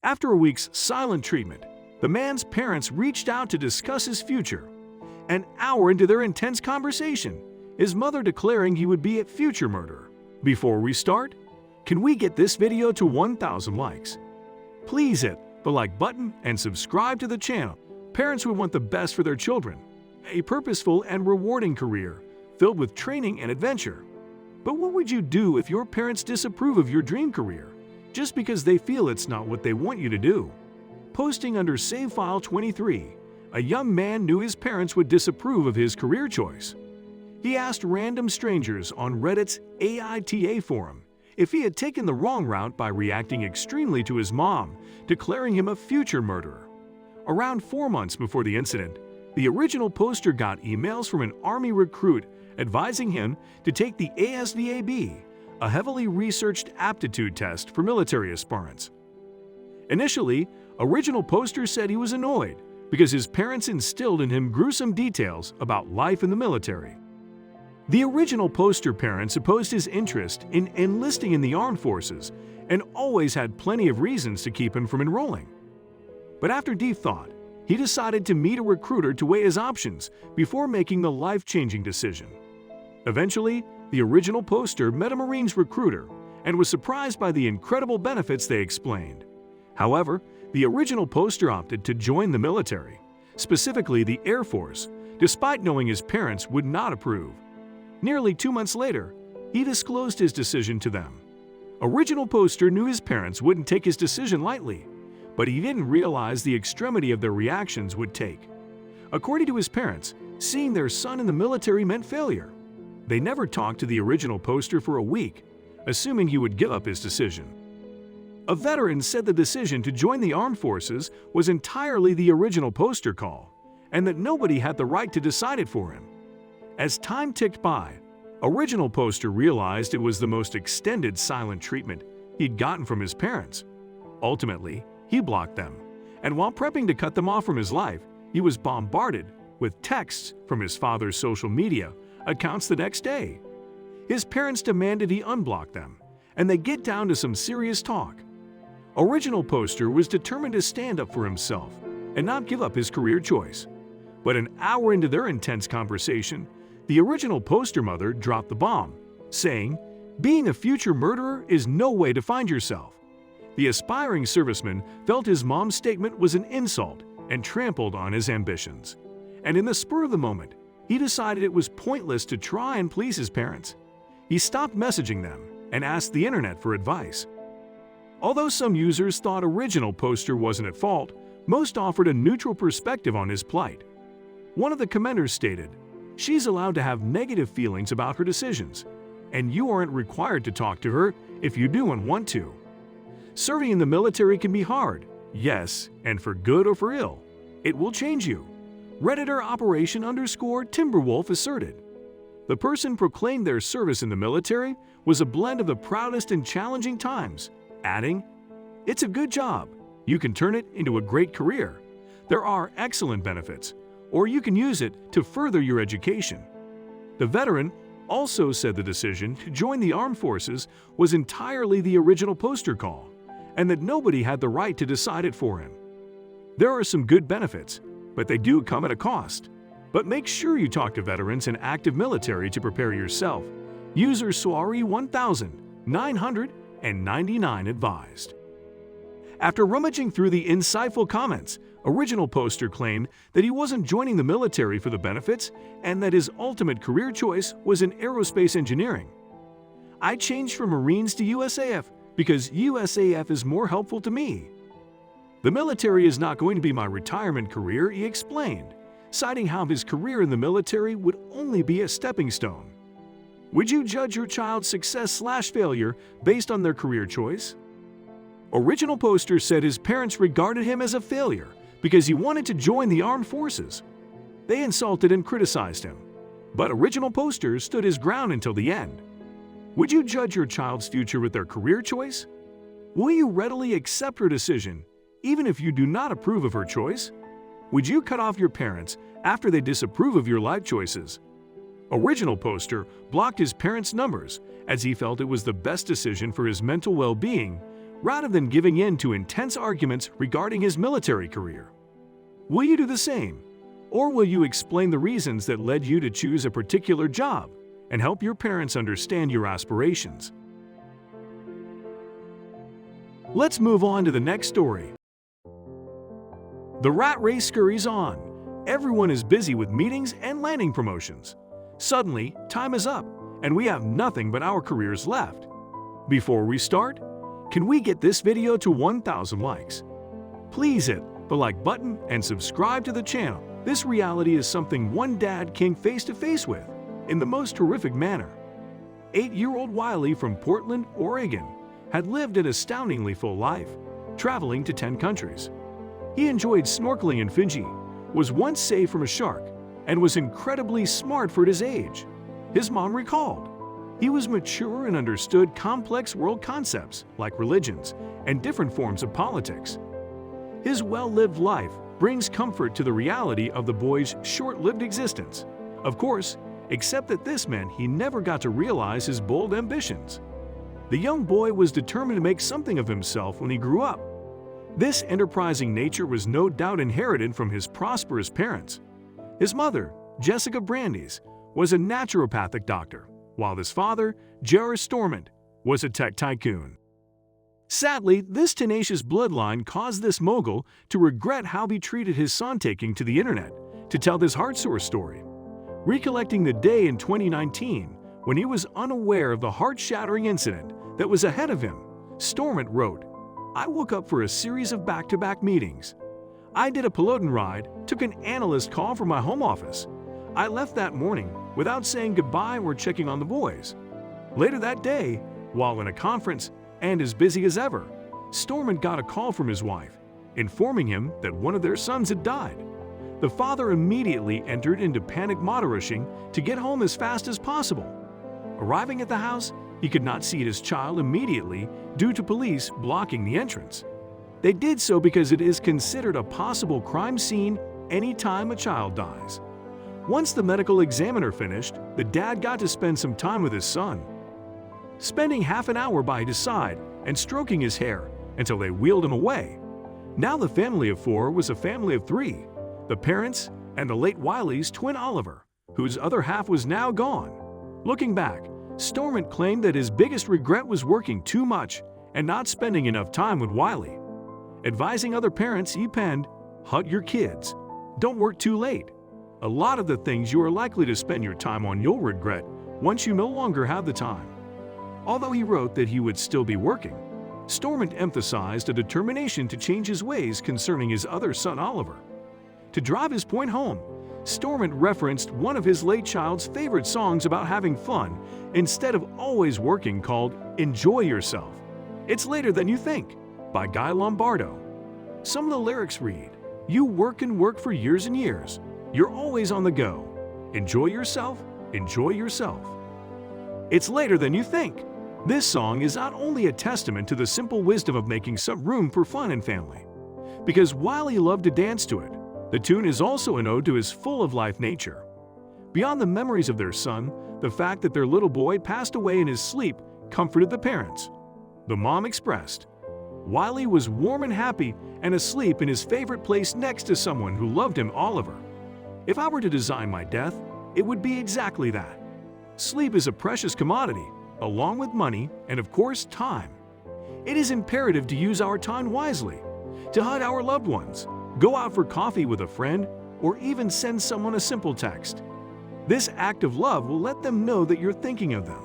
After a week's silent treatment, the man's parents reached out to discuss his future. An hour into their intense conversation, his mother declaring he would be a future murderer. Before we start, can we get this video to 1,000 likes? Please hit the like button and subscribe to the channel. Parents would want the best for their children, a purposeful and rewarding career filled with training and adventure. But what would you do if your parents disapprove of your dream career just because they feel it's not what they want you to do? Posting under Save File 23, a young man knew his parents would disapprove of his career choice. He asked random strangers on Reddit's AITA forum if he had taken the wrong route by reacting extremely to his mom, declaring him a future murderer. Around 4 months before the incident, the original poster got emails from an Army recruit advising him to take the ASVAB, a heavily researched aptitude test for military aspirants. Initially, original poster said he was annoyed because his parents instilled in him gruesome details about life in the military. The original poster parents opposed his interest in enlisting in the armed forces and always had plenty of reasons to keep him from enrolling. But after deep thought, he decided to meet a recruiter to weigh his options before making the life-changing decision. Eventually, the original poster met a Marines recruiter and was surprised by the incredible benefits they explained. However, the original poster opted to join the military, specifically the Air Force, despite knowing his parents would not approve. Nearly 2 months later, he disclosed his decision to them. Original poster knew his parents wouldn't take his decision lightly, but he didn't realize the extremity of their reactions would take. According to his parents, seeing their son in the military meant failure. They never talked to the original poster for a week, assuming he would give up his decision. A veteran said the decision to join the armed forces was entirely the original poster call, and that nobody had the right to decide it for him. As time ticked by, original poster realized it was the most extended silent treatment he'd gotten from his parents. Ultimately, he blocked them, and while prepping to cut them off from his life, he was bombarded with texts from his father's social media accounts the next day. His parents demanded he unblock them, and they get down to some serious talk. Original poster was determined to stand up for himself and not give up his career choice. But an hour into their intense conversation, the original poster mother dropped the bomb, saying, "Being a future murderer is no way to find yourself." The aspiring serviceman felt his mom's statement was an insult and trampled on his ambitions. And in the spur of the moment, he decided it was pointless to try and please his parents. He stopped messaging them and asked the internet for advice. Although some users thought original poster wasn't at fault, most offered a neutral perspective on his plight. One of the commenters stated, "She's allowed to have negative feelings about her decisions, and you aren't required to talk to her if you do and want to. Serving in the military can be hard, yes, and for good or for ill. It will change you." Redditor Operation_Timberwolf asserted. The person proclaimed their service in the military was a blend of the proudest and challenging times, adding, "It's a good job. You can turn it into a great career. There are excellent benefits, or you can use it to further your education." The veteran also said the decision to join the armed forces was entirely the original poster call, and that nobody had the right to decide it for him. There are some good benefits, but they do come at a cost. But make sure you talk to veterans and active military to prepare yourself. User Soari 1999 advised. After rummaging through the insightful comments, original poster claimed that he wasn't joining the military for the benefits and that his ultimate career choice was in aerospace engineering. "I changed from Marines to USAF because USAF is more helpful to me. The military is not going to be my retirement career," he explained, citing how his career in the military would only be a stepping stone. Would you judge your child's success/failure based on their career choice? Original poster said his parents regarded him as a failure because he wanted to join the armed forces. They insulted and criticized him, but original poster stood his ground until the end. Would you judge your child's future with their career choice? Will you readily accept her decision, even if you do not approve of her choice? Would you cut off your parents after they disapprove of your life choices? Original poster blocked his parents' numbers as he felt it was the best decision for his mental well-being, rather than giving in to intense arguments regarding his military career. Will you do the same? Or will you explain the reasons that led you to choose a particular job and help your parents understand your aspirations? Let's move on to the next story. The rat race scurries on. Everyone is busy with meetings and landing promotions. Suddenly, time is up, and we have nothing but our careers left. Before we start, can we get this video to 1,000 likes? Please hit the like button and subscribe to the channel. This reality is something one dad came face to face with in the most horrific manner. 8-year-old Wiley from Portland, Oregon, had lived an astoundingly full life, traveling to 10 countries. He enjoyed snorkeling in Fiji, was once saved from a shark, and was incredibly smart for his age. His mom recalled, he was mature and understood complex world concepts like religions and different forms of politics. His well-lived life brings comfort to the reality of the boy's short-lived existence. Of course, except that this meant he never got to realize his bold ambitions. The young boy was determined to make something of himself when he grew up. This enterprising nature was no doubt inherited from his prosperous parents. His mother, Jessica Brandeis, was a naturopathic doctor, while his father, Jerry Stormont, was a tech tycoon. Sadly, this tenacious bloodline caused this mogul to regret how he treated his son, taking to the internet to tell this heart-sore story. Recollecting the day in 2019 when he was unaware of the heart-shattering incident that was ahead of him, Stormont wrote, "I woke up for a series of back-to-back meetings. I did a Peloton ride, took an analyst call from my home office. I left that morning without saying goodbye or checking on the boys. Later that day, while in a conference and as busy as ever, Stormont got a call from his wife, informing him that one of their sons had died. The father immediately entered into panic mode rushing to get home as fast as possible. Arriving at the house, he could not see his child immediately due to police blocking the entrance. They did so because it is considered a possible crime scene anytime a child dies. Once the medical examiner finished, the dad got to spend some time with his son, spending half an hour by his side and stroking his hair until they wheeled him away. Now the family of 4 was a family of 3, the parents and the late Wiley's twin Oliver, whose other half was now gone. Looking back, Stormont claimed that his biggest regret was working too much and not spending enough time with Wiley. Advising other parents, he penned, "Hug your kids. Don't work too late. A lot of the things you are likely to spend your time on you'll regret once you no longer have the time." Although he wrote that he would still be working, Stormont emphasized a determination to change his ways concerning his other son Oliver. To drive his point home, Stormont referenced one of his late child's favorite songs about having fun instead of always working, called "Enjoy Yourself. It's Later Than You Think" by Guy Lombardo. Some of the lyrics read, "You work and work for years and years. You're always on the go. Enjoy yourself, enjoy yourself. It's later than you think." This song is not only a testament to the simple wisdom of making some room for fun and family. Because Wiley loved to dance to it, the tune is also an ode to his full-of-life nature. Beyond the memories of their son, the fact that their little boy passed away in his sleep comforted the parents. The mom expressed, "Wiley was warm and happy and asleep in his favorite place next to someone who loved him, Oliver. If I were to design my death, it would be exactly that." Sleep is a precious commodity, along with money and, of course, time. It is imperative to use our time wisely, to hug our loved ones, go out for coffee with a friend, or even send someone a simple text. This act of love will let them know that you're thinking of them.